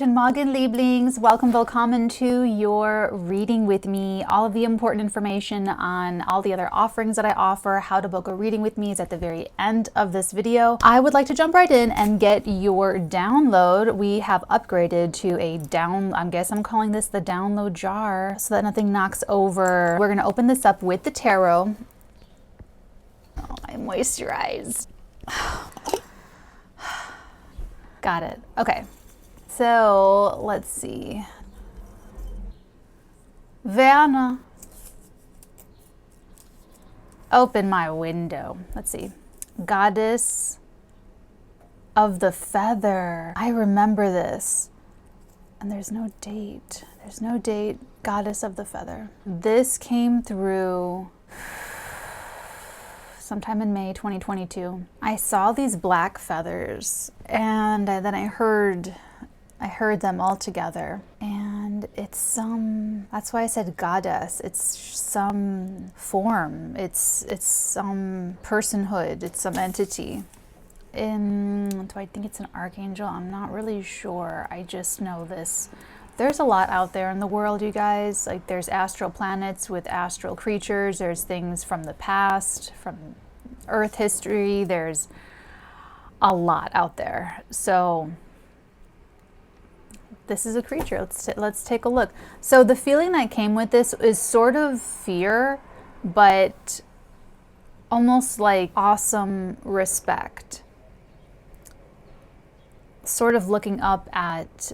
Guten Morgen, Lieblings. Welcome, willkommen to your reading with me. All of the important information on all the other offerings that I offer, how to book a reading with me, is at the very end of this video. I would like to jump right in and get your download. We have upgraded to a I guess I'm calling this the download jar so that nothing knocks over. We're going to open this up with the tarot. Oh, I moisturized. Got it. Okay. So let's see. Werner. Open my window. Let's see. Goddess of the feather. I remember this. And there's no date. There's no date. Goddess of the feather. This came through sometime in May 2022. I saw these black feathers and then I heard them all together, and it's that's why I said goddess. It's some form, it's some personhood, it's some entity. Do I think it's an archangel? I'm not really sure. I just know this. There's a lot out there in the world, you guys. Like, there's astral planets with astral creatures. There's things from the past, from Earth history. There's a lot out there. So this is a creature. Let's take a look. So the feeling that came with this is sort of fear, but almost like awesome respect. Sort of looking up at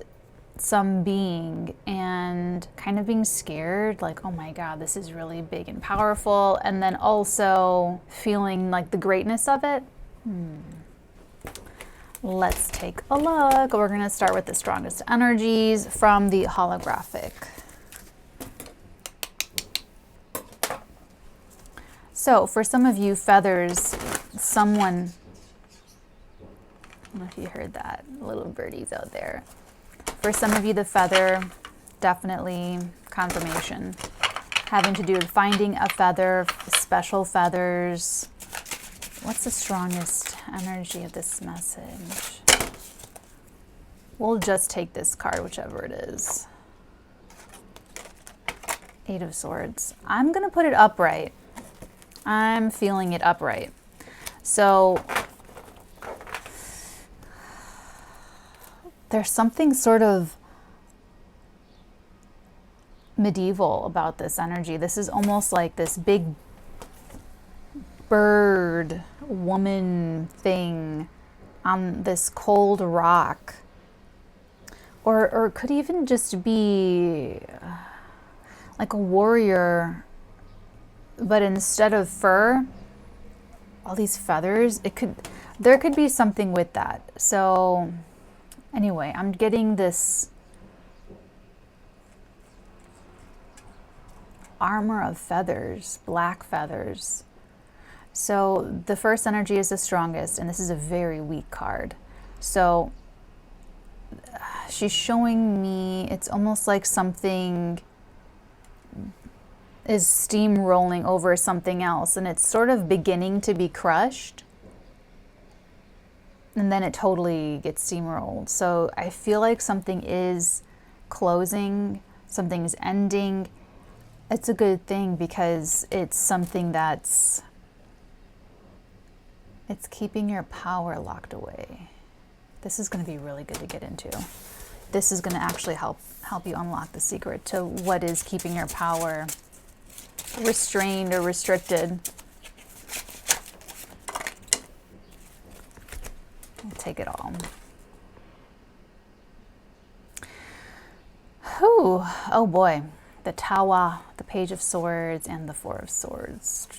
some being and kind of being scared, like, oh my God, this is really big and powerful. And then also feeling like the greatness of it. Let's take a look. We're going to start with the strongest energies from the holographic. So for some of you, feathers, someone, I don't know if you heard that, little birdies out there. For some of you, the feather, definitely confirmation, having to do with finding a feather, special feathers. What's the strongest energy of this message? We'll just take this card, whichever it is. Eight of Swords. I'm going to put it upright. I'm feeling it upright. So there's something sort of medieval about this energy. This is almost like this big bird woman thing on this cold rock, or could even just be like a warrior, but instead of fur, all these feathers. There could be something with that. So anyway, I'm getting this armor of feathers, black feathers. So the first energy is the strongest, and this is a very weak card. So she's showing me it's almost like something is steamrolling over something else, and it's sort of beginning to be crushed, and then it totally gets steamrolled. So I feel like something is closing, something is ending. It's a good thing because it's something it's keeping your power locked away. This is going to be really good to get into. This is going to actually help you unlock the secret to what is keeping your power restrained or restricted. I'll take it all. Whew. Oh boy. The Tower, the Page of Swords, and the Four of Swords.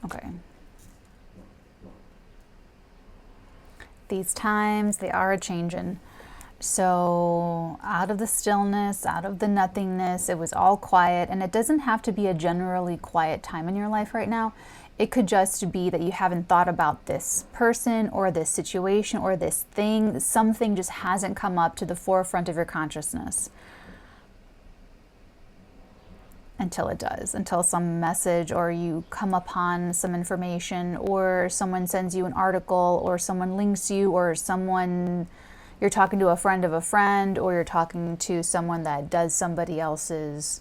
Okay. These times, they are a-changin'. So out of the stillness, out of the nothingness, it was all quiet. And it doesn't have to be a generally quiet time in your life right now. It could just be that you haven't thought about this person or this situation or this thing. Something just hasn't come up to the forefront of your consciousness. until it does, until some message or you come upon some information or someone sends you an article or someone links you or someone, you're talking to a friend of a friend or you're talking to someone that does somebody else's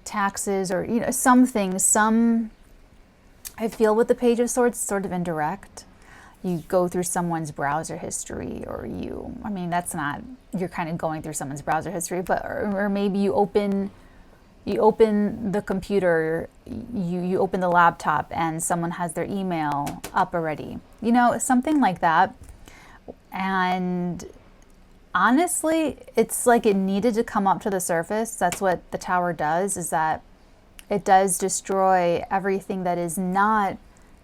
taxes or, you know, some, I feel with the Page of Swords, sort of indirect. You go through someone's browser history or I mean, that's not, you're kind of going through someone's browser history, but, or maybe you open the computer, you open the laptop and someone has their email up already, you know, something like that. And honestly, it's like it needed to come up to the surface. That's what the Tower does, is that it does destroy everything that is not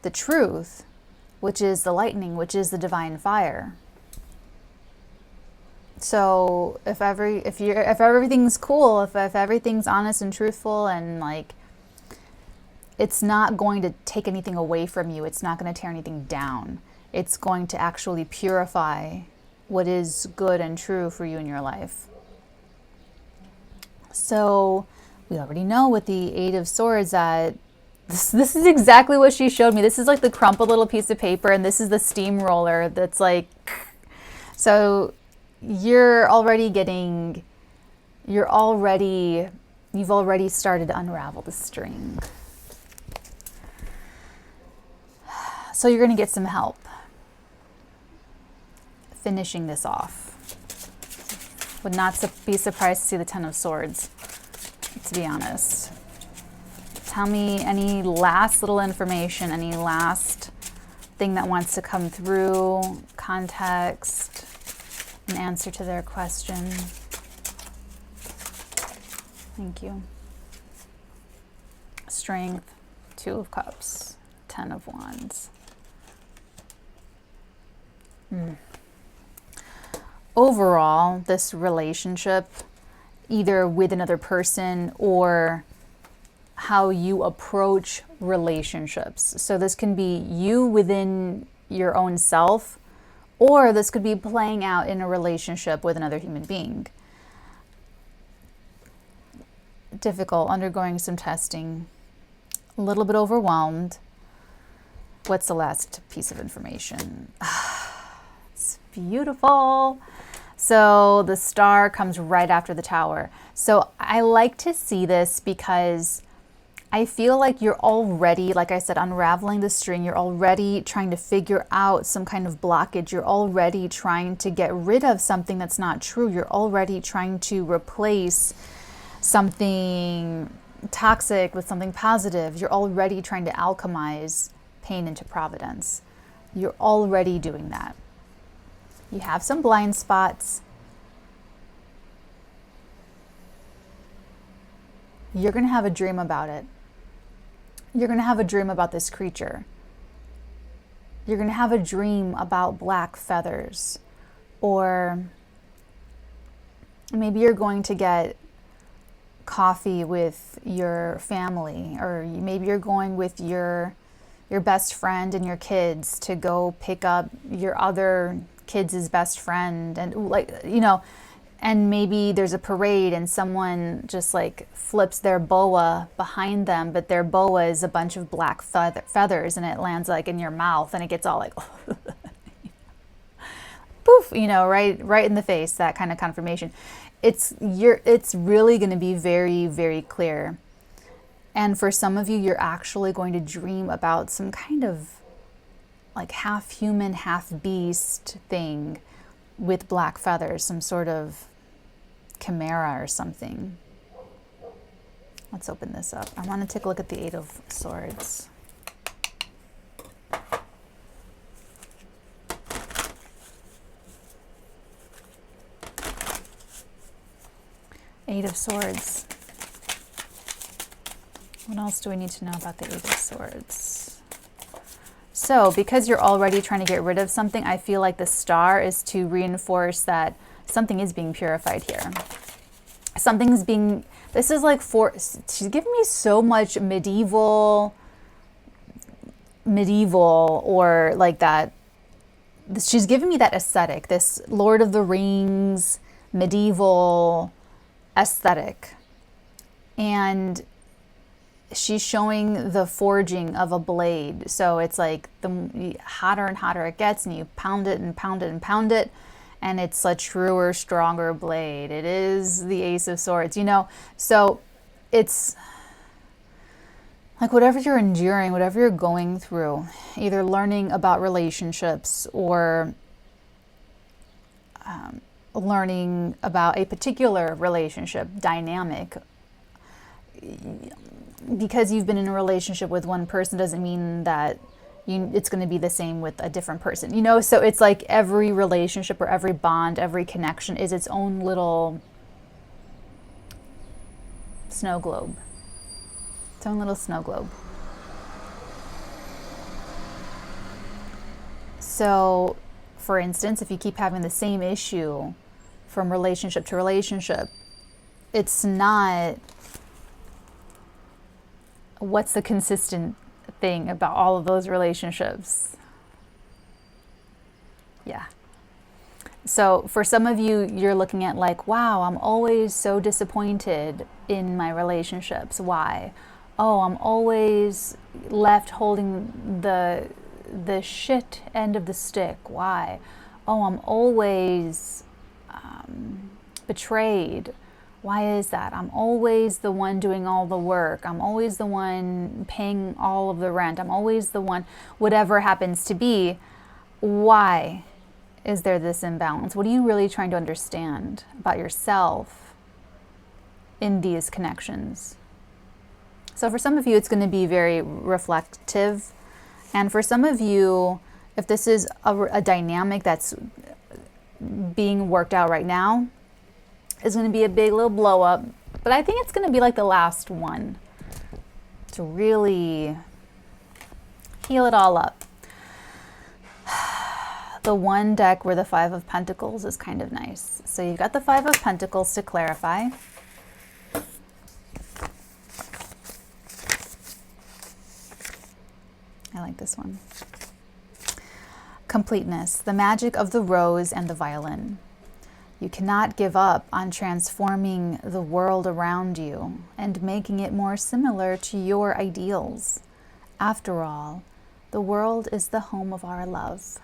the truth, which is the lightning, which is the divine fire. So if everything's cool, if everything's honest and truthful, and like, it's not going to take anything away from you. It's not going to tear anything down. It's going to actually purify what is good and true for you in your life. So we already know with the Eight of Swords that this is exactly what she showed me. This is like the crumpled little piece of paper, and this is the steamroller that's like, so you've already started to unravel the string. So you're going to get some help finishing this off. Would not be surprised to see the Ten of Swords, to be honest. Tell me any last little information, any last thing that wants to come through, context, an answer to their question. Thank you. Strength, Two of Cups, Ten of Wands. Overall, this relationship, either with another person or how you approach relationships. So this can be you within your own self, or this could be playing out in a relationship with another human being. Difficult, undergoing some testing, a little bit overwhelmed. What's the last piece of information? It's beautiful. So the Star comes right after the Tower. So I like to see this because I feel like you're already, like I said, unraveling the string. You're already trying to figure out some kind of blockage. You're already trying to get rid of something that's not true. You're already trying to replace something toxic with something positive. You're already trying to alchemize pain into providence. You're already doing that. You have some blind spots. You're going to have a dream about it. You're going to have a dream about this creature. You're going to have a dream about black feathers. Or maybe you're going to get coffee with your family, or maybe you're going with your best friend and your kids to go pick up your other kids' best friend, and like, you know, and maybe there's a parade and someone just like flips their boa behind them, but their boa is a bunch of black feathers, and it lands like in your mouth, and it gets all like poof, you know, right in the face, that kind of confirmation. It's really going to be very, very clear. And for some of you, you're actually going to dream about some kind of like half human, half beast thing with black feathers, some sort of chimera or something. Let's open this up. I want to take a look at the Eight of Swords. Eight of Swords. What else do we need to know about the Eight of Swords? So, because you're already trying to get rid of something, I feel like the Star is to reinforce that something is being purified here. Something's being, this is like she's giving me so much medieval, or like that. She's giving me that aesthetic, this Lord of the Rings, medieval aesthetic. And she's showing the forging of a blade. So it's like the hotter and hotter it gets, and you pound it and pound it and pound it, and it's a truer, stronger blade. It is the Ace of Swords, you know? So it's like whatever you're enduring, whatever you're going through, either learning about relationships or learning about a particular relationship dynamic, because you've been in a relationship with one person doesn't mean that it's going to be the same with a different person, you know? So it's like every relationship or every bond, every connection is its own little snow globe. Its own little snow globe. So, for instance, if you keep having the same issue from relationship to relationship, it's not what's the consistent thing about all of those relationships. Yeah. So for some of you, you're looking at like, wow, I'm always so disappointed in my relationships. Why? Oh, I'm always left holding the shit end of the stick. Why? Oh, I'm always betrayed. Why is that? I'm always the one doing all the work. I'm always the one paying all of the rent. I'm always the one, whatever happens to be. Why is there this imbalance? What are you really trying to understand about yourself in these connections? So for some of you, it's going to be very reflective. And for some of you, if this is a dynamic that's being worked out right now, it's going to be a big little blow up. But I think it's going to be like the last one to really heal it all up. The one deck where the Five of Pentacles is kind of nice. So you've got the Five of Pentacles to clarify. I like this one. Completeness, the magic of the rose and the violin. You cannot give up on transforming the world around you and making it more similar to your ideals. After all, the world is the home of our love.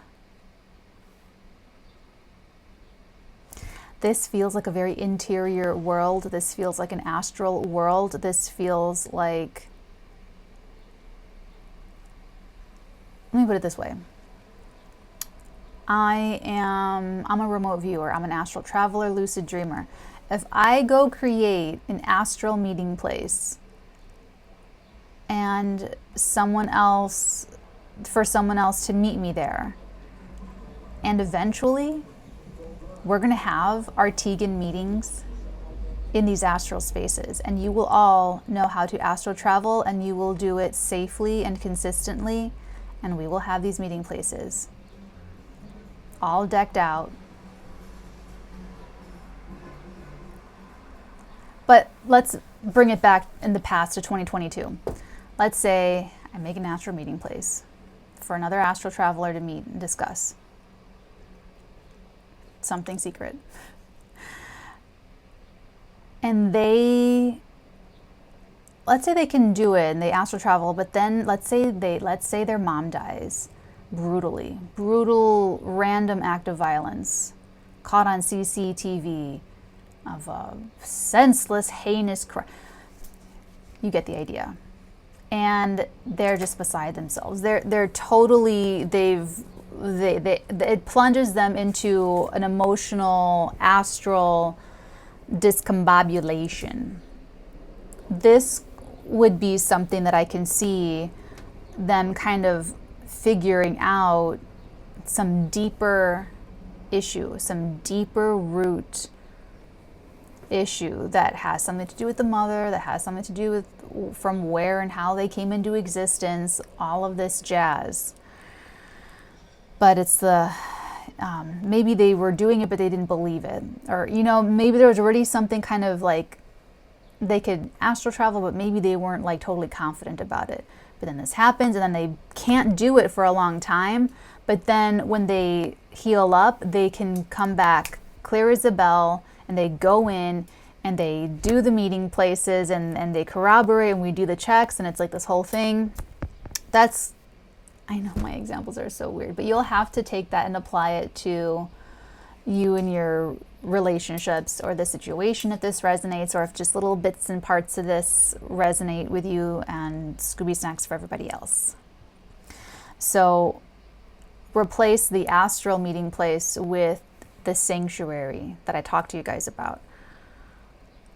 This feels like a very interior world. This feels like an astral world. This feels like, let me put it this way. I'm a remote viewer. I'm an astral traveler, lucid dreamer. If I go create an astral meeting place and for someone else to meet me there, and eventually we're going to have Arteagan meetings in these astral spaces, and you will all know how to astral travel, and you will do it safely and consistently, and we will have these meeting places all decked out. But let's bring it back in the past to 2022. Let's say I make an astral meeting place for another astral traveler to meet and discuss something secret. And let's say they can do it and they astral travel, but then let's say their mom dies. Brutal random act of violence caught on CCTV of a senseless, heinous crime. You get the idea. And they're just beside themselves. They're totally, it plunges them into an emotional, astral discombobulation. This would be something that I can see them kind of figuring out some deeper issue, some deeper root issue that has something to do with the mother, that has something to do with from where and how they came into existence, all of this jazz. But it's maybe they were doing it but they didn't believe it, or maybe there was already something kind of like they could astral travel, but maybe they weren't like totally confident about it. But then this happens, and then they can't do it for a long time. But then when they heal up, they can come back clear as a bell, and they go in and they do the meeting places, and they corroborate, and we do the checks, and it's like this whole thing. I know my examples are so weird, but you'll have to take that and apply it to you and your relationships, or the situation if this resonates, or if just little bits and parts of this resonate with you, and Scooby Snacks for everybody else. So replace the astral meeting place with the sanctuary that I talked to you guys about.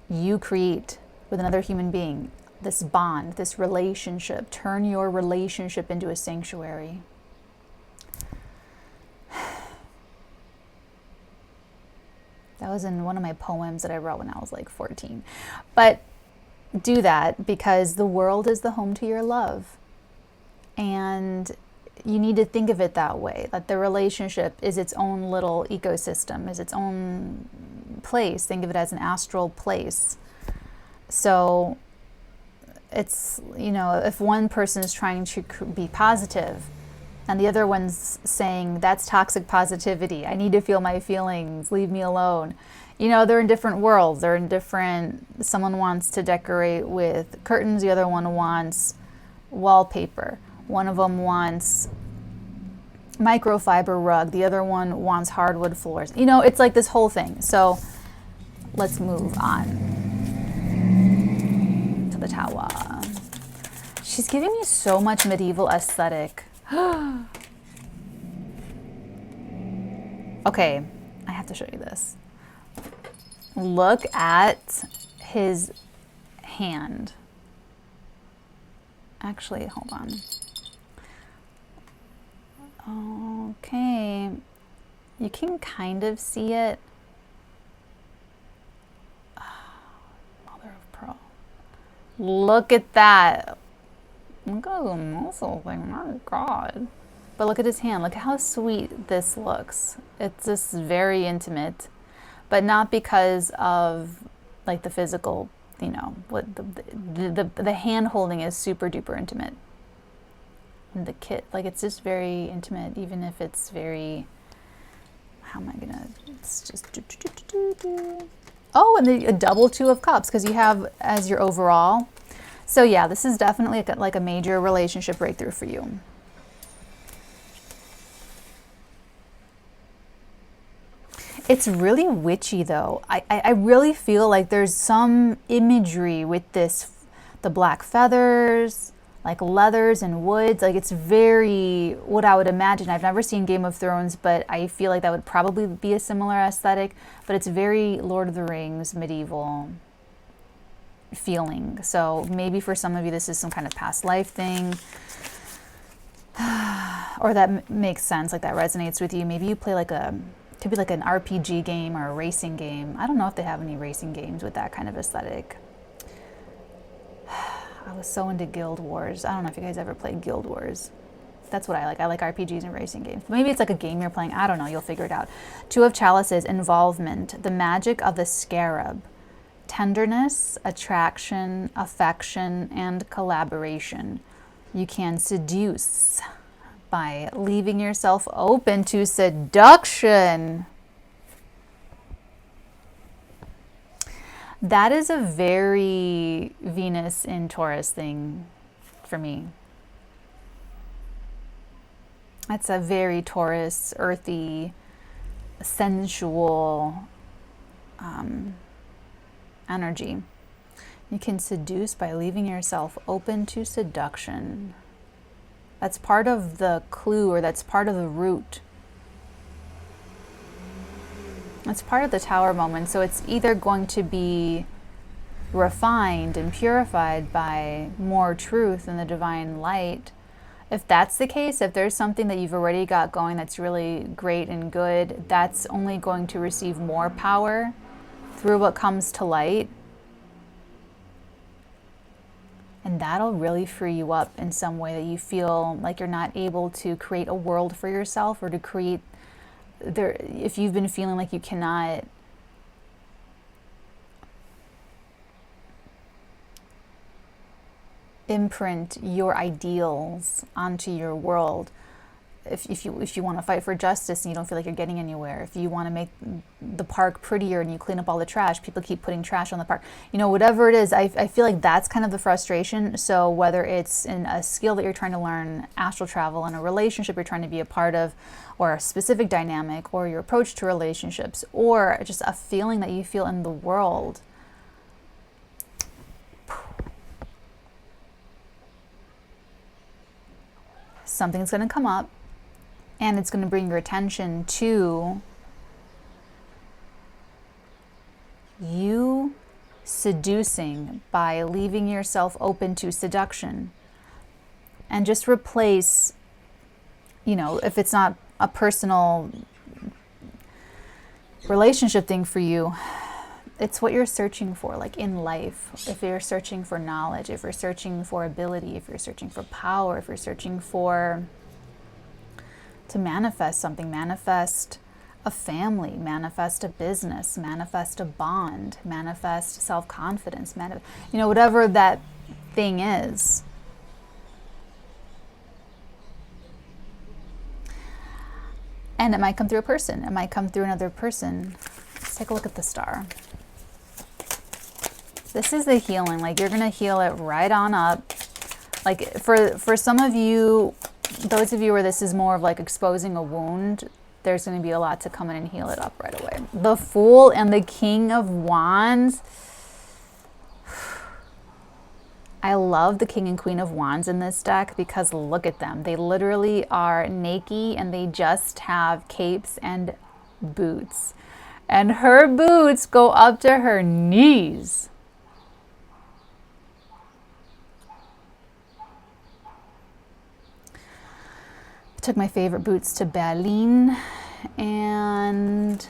You create with another human being this bond, this relationship. Turn your relationship into a sanctuary. That was in one of my poems that I wrote when I was like 14. But do that, because the world is the home to your love. And you need to think of it that way, that the relationship is its own little ecosystem, is its own place. Think of it as an astral place. So it's, if one person is trying to be positive, and the other one's saying, that's toxic positivity. I need to feel my feelings. Leave me alone. They're in different worlds. Someone wants to decorate with curtains. The other one wants wallpaper. One of them wants microfiber rug. The other one wants hardwood floors. It's like this whole thing. So let's move on to the Tower. She's giving me so much medieval aesthetic. Okay, I have to show you this. Look at his hand. Actually, hold on. Okay, you can kind of see it. Mother of pearl. Look at that. Look at the muscle thing, my God. But look at his hand. Look at how sweet this looks. It's just very intimate, but not because of like the physical, what the hand holding is super duper intimate. And the kit, like, it's just very intimate, even if it's very, it's just, oh, and a double 2 of cups, because you have as your overall. So yeah, this is definitely like a major relationship breakthrough for you. It's really witchy though. I really feel like there's some imagery with this, the black feathers, like leathers and woods. Like, it's very what I would imagine. I've never seen Game of Thrones, but I feel like that would probably be a similar aesthetic. But it's very Lord of the Rings, medieval feeling. So maybe for some of you this is some kind of past life thing, or that makes sense, like that resonates with you. Maybe you play could be like an RPG game or a racing game. I don't know if they have any racing games with that kind of aesthetic. I was so into Guild Wars. I don't know if you guys ever played Guild Wars. That's what I like. I like RPGs and racing games. Maybe it's like a game you're playing. I don't know. You'll figure it out. 2 of Chalices, involvement, the magic of the scarab. Tenderness, attraction, affection, and collaboration. You can seduce by leaving yourself open to seduction. That is a very Venus in Taurus thing for me. That's a very Taurus, earthy, sensual energy. You can seduce by leaving yourself open to seduction. That's part of the clue, or that's part of the root. It's part of the Tower moment. So it's either going to be refined and purified by more truth and the divine light. If that's the case, if there's something that you've already got going that's really great and good, that's only going to receive more power through what comes to light. And that'll really free you up in some way that you feel like you're not able to create a world for yourself, or to create if you've been feeling like you cannot imprint your ideals onto your world, if you want to fight for justice and you don't feel like you're getting anywhere, if you want to make the park prettier and you clean up all the trash, people keep putting trash on the park, whatever it is, I feel like that's kind of the frustration. So whether it's in a skill that you're trying to learn, astral travel, in a relationship you're trying to be a part of, or a specific dynamic, or your approach to relationships, or just a feeling that you feel in the world, something's going to come up and it's going to bring your attention to you seducing by leaving yourself open to seduction. And just replace, if it's not a personal relationship thing for you, it's what you're searching for, like in life. If you're searching for knowledge, if you're searching for ability, if you're searching for power, if you're searching to manifest something, manifest a family, manifest a business, manifest a bond, manifest self-confidence, whatever that thing is. And it might come through a person. It might come through another person. Let's take a look at the star. This is the healing. Like, you're going to heal it right on up. Like, for some of you, those of you where this is more of like exposing a wound, there's going to be a lot to come in and heal it up right away. The Fool and the King of Wands. I love the King and Queen of Wands in this deck because look at them. They literally are naked and they just have capes and boots. And her boots go up to her knees. I took my favorite boots to Berlin, and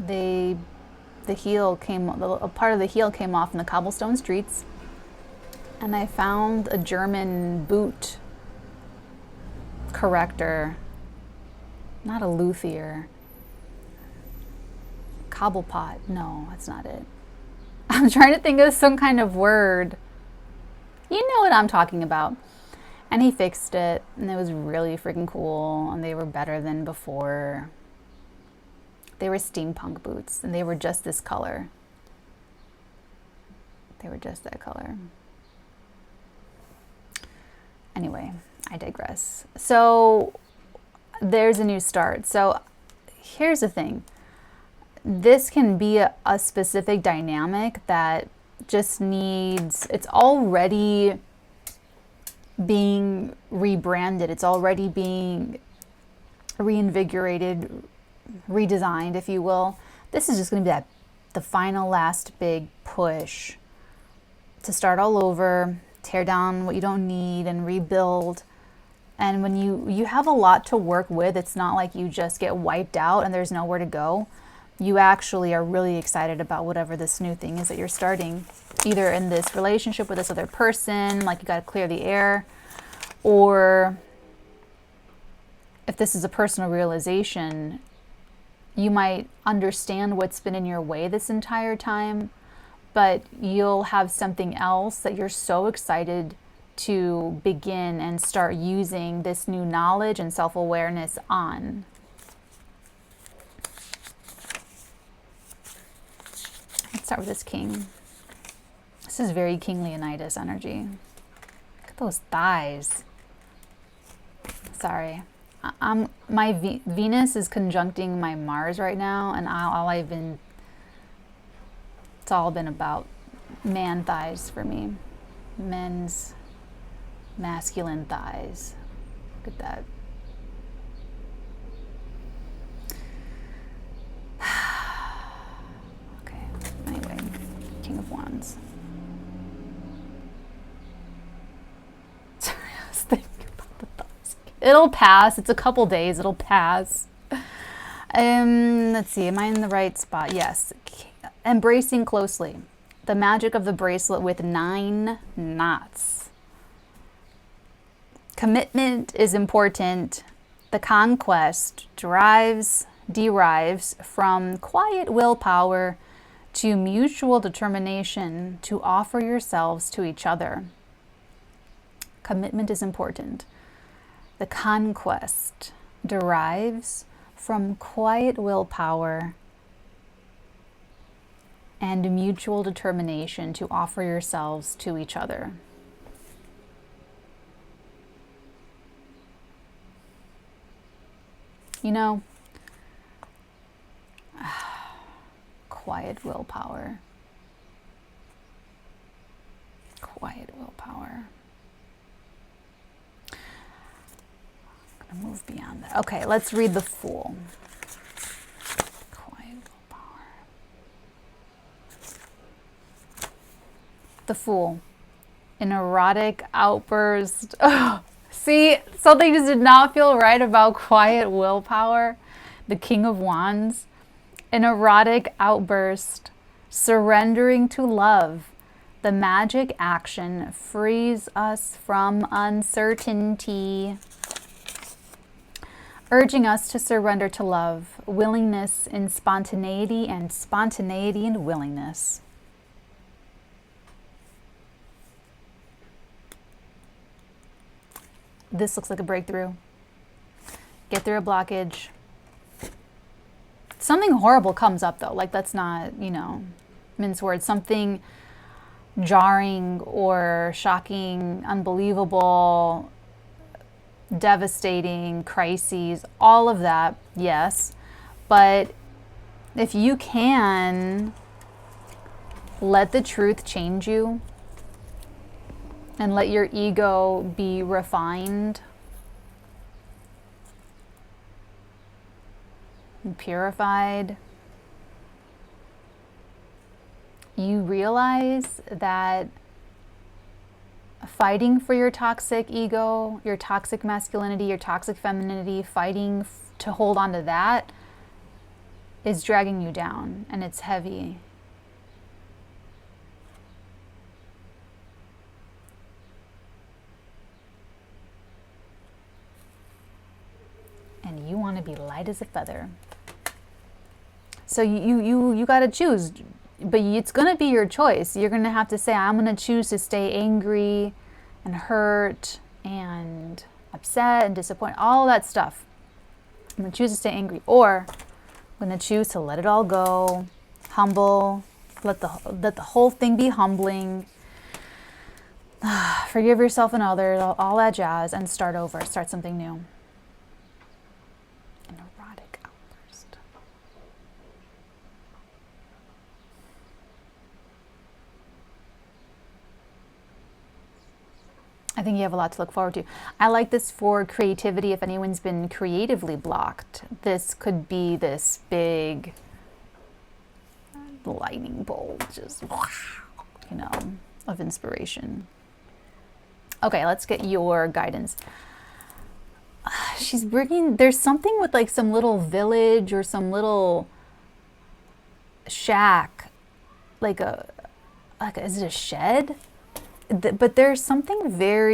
a part of the heel came off in the cobblestone streets, and I found a German boot corrector, not a luthier, cobblepot. No, that's not it. I'm trying to think of some kind of word. You know what I'm talking about. And he fixed it, and it was really freaking cool, and they were better than before. They were steampunk boots, and they were just this color. They were just that color. Anyway, I digress. So there's a new start. So here's the thing. This can be a specific dynamic that just needs, it's already being rebranded. It's already being reinvigorated, redesigned, if you will. This is just going to be the final last big push to start all over, tear down what you don't need and rebuild. And when you have a lot to work with, it's not like you just get wiped out and there's nowhere to go. You actually are really excited about whatever this new thing is that you're starting, either in this relationship with this other person, like you got to clear the air, or if this is a personal realization, you might understand what's been in your way this entire time, but you'll have something else that you're so excited to begin and start using this new knowledge and self-awareness on. Let's start with this king. This is very King Leonidas energy. Look at those thighs. Sorry. My Venus is conjuncting my Mars right now, and it's all been about man thighs for me. Men's masculine thighs. Look at that. Okay, anyway, King of Wands. Sorry, I was thinking about the thighs. It'll pass. It's a couple days. It'll pass. Let's see. Am I in the right spot? Yes. Embracing closely. The magic of the bracelet with 9 knots. Commitment is important. The conquest derives from quiet willpower to mutual determination to offer yourselves to each other. Commitment is important. The conquest derives from quiet willpower and mutual determination to offer yourselves to each other. You know, quiet willpower. Quiet willpower. I'm gonna move beyond that. Okay, let's read The Fool. Quiet willpower. The Fool. An erotic outburst. See, something just did not feel right about quiet willpower. The King of Wands. An erotic outburst. Surrendering to love. The magic action frees us from uncertainty. Urging us to surrender to love. Willingness in spontaneity and spontaneity in willingness. This looks like a breakthrough. Get through a blockage. Something horrible comes up though. Like, let's not, mince words. Something jarring or shocking, unbelievable, devastating, crises, all of that, yes. But if you can let the truth change you, and let your ego be refined and purified, you realize that fighting for your toxic ego, your toxic masculinity, your toxic femininity, fighting to hold on to that is dragging you down, and it's heavy. And you want to be light as a feather. So you got to choose, but it's going to be your choice. You're going to have to say, I'm going to choose to stay angry and hurt and upset and disappointed, all that stuff. I'm going to choose to stay angry, or I'm going to choose to let it all go, humble, let the whole thing be humbling, forgive yourself and others, all that jazz, and start over, start something new. An erotic outburst. I think you have a lot to look forward to. I like this for creativity. If anyone's been creatively blocked, this could be this big lightning bolt, just, of inspiration. Okay, let's get your guidance. She's bringing, there's something with like some little village or some little shack, is it a shed? But there's something about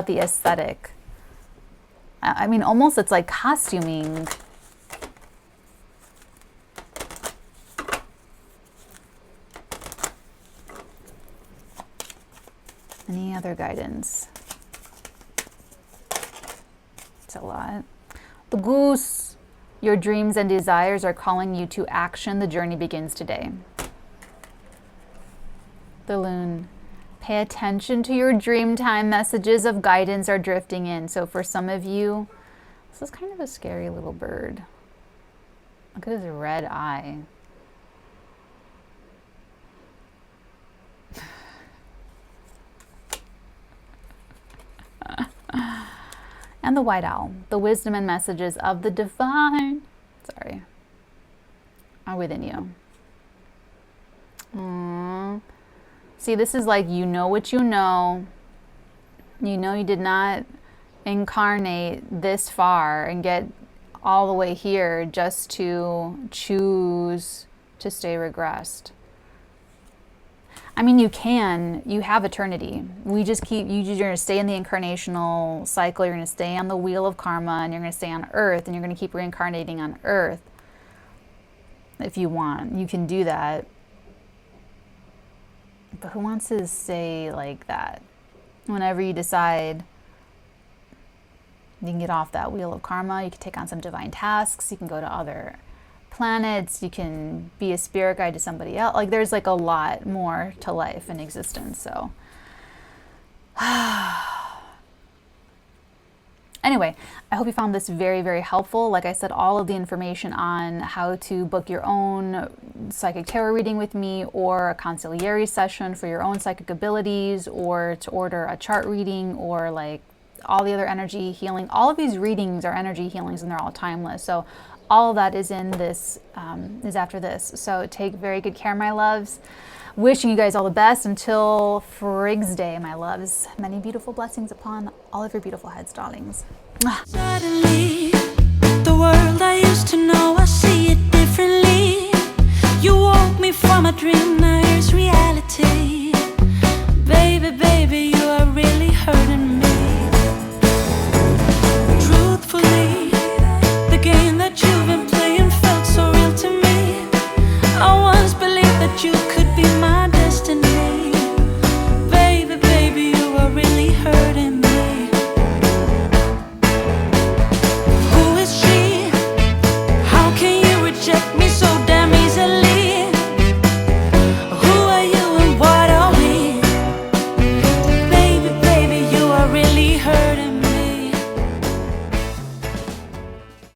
the aesthetic. I mean, almost it's like costuming. Any other guidance? It's a lot. The Goose. Your dreams and desires are calling you to action. The journey begins today. The Loon. Pay attention to your dream time. Messages of guidance are drifting in. So for some of you, this is kind of a scary little bird. Look at his red eye. And the White Owl. The wisdom and messages of the divine, are within you. See, this is like, you know what you know. You know you did not incarnate this far and get all the way here just to choose to stay regressed. I mean, you have eternity. You're going to stay in the incarnational cycle. You're going to stay on the wheel of karma, and you're going to stay on Earth, and you're going to keep reincarnating on Earth. If you want, you can do that. But who wants to stay like that Whenever you decide you can get off that wheel of karma, you can take on some divine tasks, you can go to other planets, you can be a spirit guide to somebody else. Like, there's like a lot more to life and existence. So anyway, I hope you found this very, very helpful. Like I said, all of the information on how to book your own psychic tarot reading with me, or a consigliere session for your own psychic abilities, or to order a chart reading, or like all the other energy healing. All of these readings are energy healings, and they're all timeless. So all of that is in this, is after this. So take very good care, my loves. Wishing you guys all the best until Frig's Day, my loves. Many beautiful blessings upon all of your beautiful heads, darlings. Suddenly, the world I used to know, I see it differently. You woke me from a dream, now here's